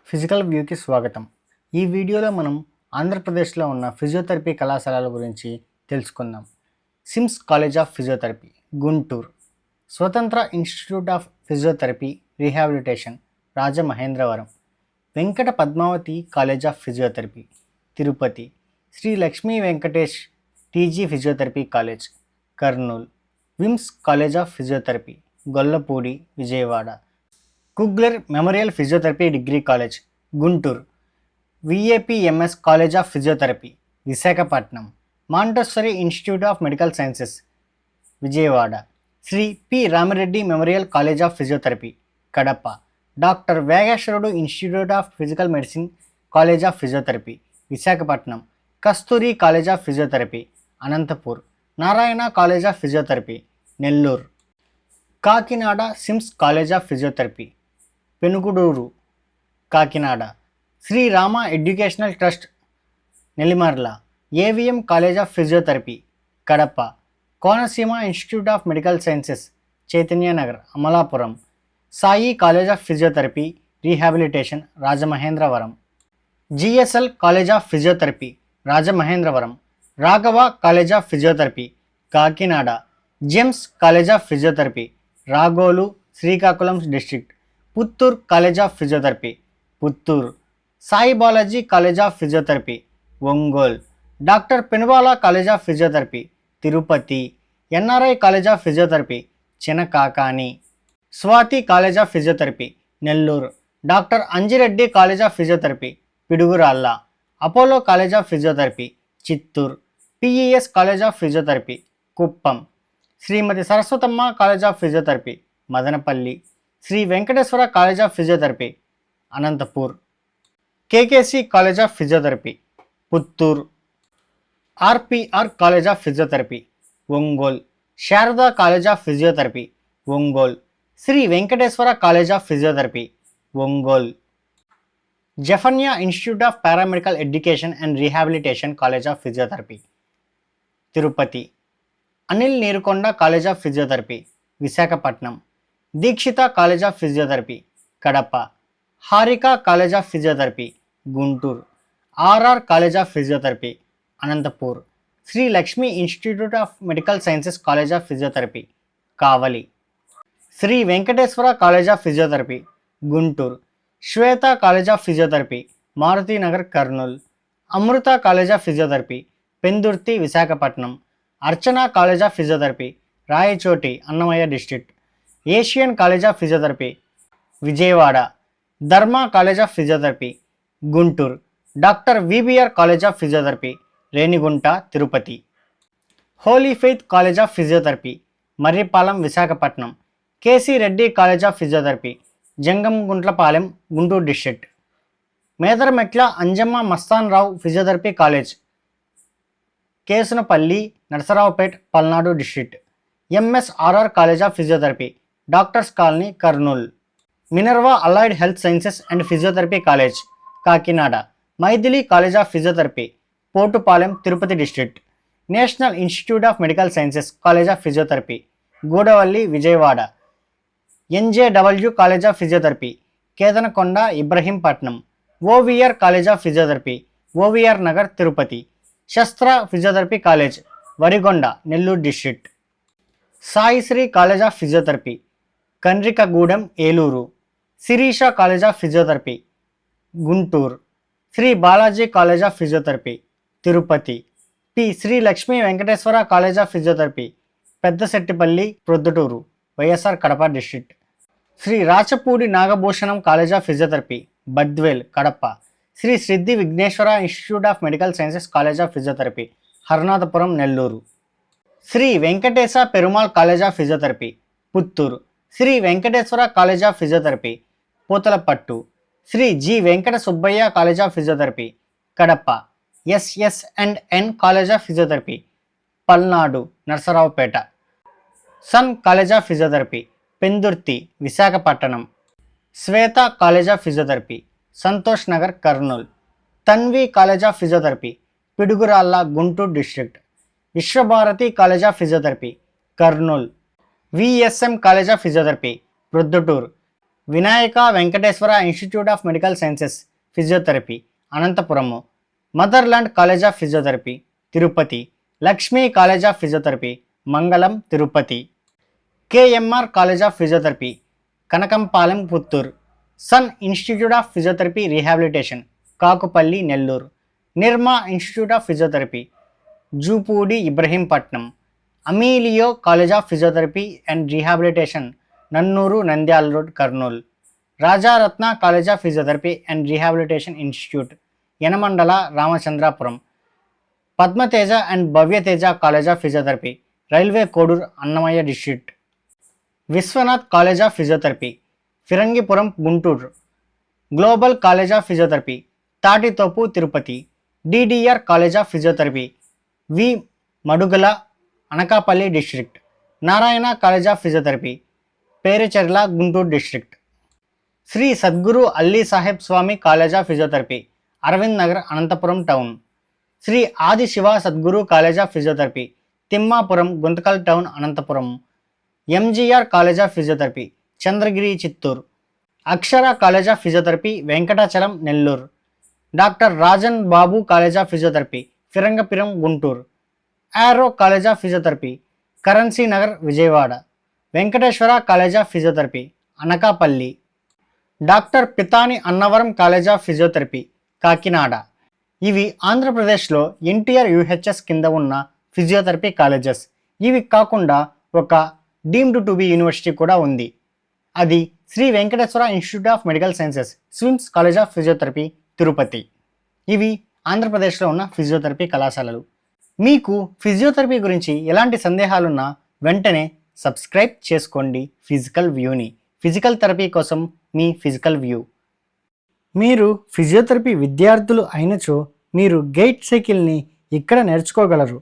Physical వ్యూకి స్వాగతం. ఈ వీడియోలో మనం ఆంధ్రప్రదేశ్లో ఉన్న ఫిజియోథెరపీ కళాశాలల గురించి తెలుసుకుందాం. SIMS college of physiotherapy, Guntur. Swatantra institute of physiotherapy rehabilitation, Rajamahendravaram. Venkata Padmavathi college of physiotherapy, Tirupati. Sri Lakshmi Venkatesh TG physiotherapy college, Kurnool. VIMS college of physiotherapy, Gollapudi, Vijayawada. Kugler memorial physiotherapy degree college, Guntur. VAPMS college of physiotherapy, Visakhapatnam. Montessori institute of medical sciences, Vijayawada. Sri P Ramireddy memorial college of physiotherapy, Kadapa. Doctor Vegeswarudu institute of physical medicine college of physiotherapy, Visakhapatnam. Kasturi college of physiotherapy, Anantapur. Narayana college of physiotherapy, Nellore. Kakinada SIMS college of physiotherapy, Penuguduru, Kakinada. Srirama educational trust, Nellimarla. AVM college of physiotherapy, Kadapa. Konaseema institute of medical sciences, Chaitanyanagar, Amalapuram. Sai college of physiotherapy rehabilitation, Rajamahendravaram. GSL college of physiotherapy, Rajamahendravaram. Raghava college of physiotherapy, Kakinada. GEMS college of physiotherapy, Ragolu, Srikakulam district. Puttur college of physiotherapy, Puttur. Sai Balaji college of physiotherapy, Ongole. Doctor Penubala college of physiotherapy, Tirupati. NRI college of physiotherapy, Chinakakani. Swathi college of physiotherapy, Nellore. Doctor Anjireddy college of physiotherapy, Piduguralla. Apollo college of physiotherapy, Chittoor. PES college of physiotherapy, Kuppam. Srimathi Saraswathamma college of physiotherapy, Madanapalle. Sri Venkateswara college of physiotherapy, Anantapur. KKC college of physiotherapy, Puttur. RPR college of physiotherapy, Ongole. Sarada college of physiotherapy, Ongole. Sri Venkateswara college of physiotherapy, Ongole. Zephaniah institute of paramedical education and rehabilitation college of physiotherapy, Tirupati. Anil Neerukonda college of physiotherapy, Visakhapatnam. Dikshitha college of physiotherapy, Kadapa. Harika college of physiotherapy, Guntur. RR college of physiotherapy, Anantapur. Sri Lakshmi institute of medical sciences college of physiotherapy, Kavali. Sri Venkateswara college of physiotherapy, Guntur. Swetha college of physiotherapy, Marutinagar, Kurnool. Amrita college of physiotherapy, Pendurthi, Visakhapatnam. Archana college of physiotherapy, Rayachoti, Annamayya district. Asian college of physiotherapy, Vijayawada. Dharma college of physiotherapy, Guntur. Doctor VBR college of physiotherapy, Renigunta, Tirupati. Holy faith college of physiotherapy, Marripalem, Visakhapatnam. KC Reddy college of physiotherapy, Jangamguntlapalem, Guntur district. Medarametla Anjamma Mastan Rao physiotherapy college, Kesunapalli, Narasaraopet, Palnadu district. MSRR college of physiotherapy, doctors colony, Kurnool. Minerva allied health sciences and physiotherapy college, Kakinada. Mythili college of physiotherapy, Potupalem, Tirupati district. National institute of medical sciences college of physiotherapy, Gudavalli, Vijayawada. NJW college of physiotherapy, Kedanakonda, Ibrahimpatnam. OVR college of physiotherapy, OVR Nagar, Tirupati. Sastra physiotherapy college, Varigonda, Nellore district. Saisri college of physiotherapy, Kandrikagudem, Eluru. Sirisha college of physiotherapy, Guntur. Sri Balaji college of physiotherapy, Tirupati. P Sri Lakshmi Venkateswara college of physiotherapy, Peddasettipalli, Proddatur, YSR Kadapa district. Sri Rachapudi Nagabhushanam college of physiotherapy, Badvel, Kadapa. Sri Siddhi Vighneswara institute of medical sciences college of physiotherapy, Harnathapuram, Nellore. Sri Venkatesa Perumal college of physiotherapy, Puttur. Sri Venkateswara college of physiotherapy, Puthalapattu. Sri G Venkata Subbaiah college of physiotherapy, Kadapa. SS and N college of physiotherapy, Palnadu, Narasaraopet. Sun college of physiotherapy, Pendurthi, Visakhapatnam. Swetha college of physiotherapy, Santosh Nagar, Kurnool. Tanvi college of physiotherapy, Piduguralla, Guntur district. Visvabharati college of physiotherapy, Kurnool. VSM college of physiotherapy, Proddatur. Vinayaka Venkateswara institute of medical sciences physiotherapy Anantapuramu, motherland college of physiotherapy Tirupati, Lakshmi college of physiotherapy Mangalam Tirupati, KMR college of physiotherapy కనకంపాలెం Puttur, Sun institute of physiotherapy rehabilitation Kakupalli Nellore, Nirma institute of physiotherapy Jupudi Ibrahimpatnam, Amelio college of physiotherapy and rehabilitation Nannur Nandyal road Kurnool, Rajaratna college of physiotherapy and rehabilitation institute Yanamandala Ramachandrapuram, Padmateja and Bhavyateja college of physiotherapy railway Koduru Annamayya district, Viswanath college of physiotherapy Phirangipuram Guntur, global college of physiotherapy Tatithopu Tirupati, DDR college of physiotherapy V Madugula Anakapalli district, Narayana college of physiotherapy Perecherla Guntur district, Sri Sadguru Alli Saheb Swami college of physiotherapy Aravind Nagar Anantapuram town, Sri Adi Shiva Sadguru college of physiotherapy Timmapuram Guntakal town Anantapuram, MGR college of physiotherapy Chandragiri Chittoor, Akshara college of physiotherapy Venkatachalam Nellore, doctor Rajan Babu college of physiotherapy Phirangapuram Guntur, Aro college of physiotherapy currency Nagar Vijayawada, Venkateswara college of physiotherapy Anakapalli, doctor Pitani Annavaram college of physiotherapy Kakinada. ఇవి ఆంధ్రప్రదేశ్లో NTR UHS కింద ఉన్న physiotherapy colleges. ఇవి కాకుండా ఒక deemed to be university కూడా ఉంది. అది Sri Venkateswara institute of medical sciences SVIMS college of physiotherapy Tirupati. ఇవి ఆంధ్రప్రదేశ్లో ఉన్న ఫిజియోథెరపీ కళాశాలలు. మీకు ఫిజియోథెరపీ గురించి ఎలాంటి సందేహాలున్నా వెంటనే సబ్స్క్రైబ్ చేసుకోండి ఫిజికల్ వ్యూని. ఫిజికల్ థెరపీ కోసం మీ ఫిజికల్ వ్యూ. మీరు ఫిజియోథెరపీ విద్యార్థులు అయినచో మీరు గైడ్ సైకిల్ని ఇక్కడ నేర్చుకోగలరు.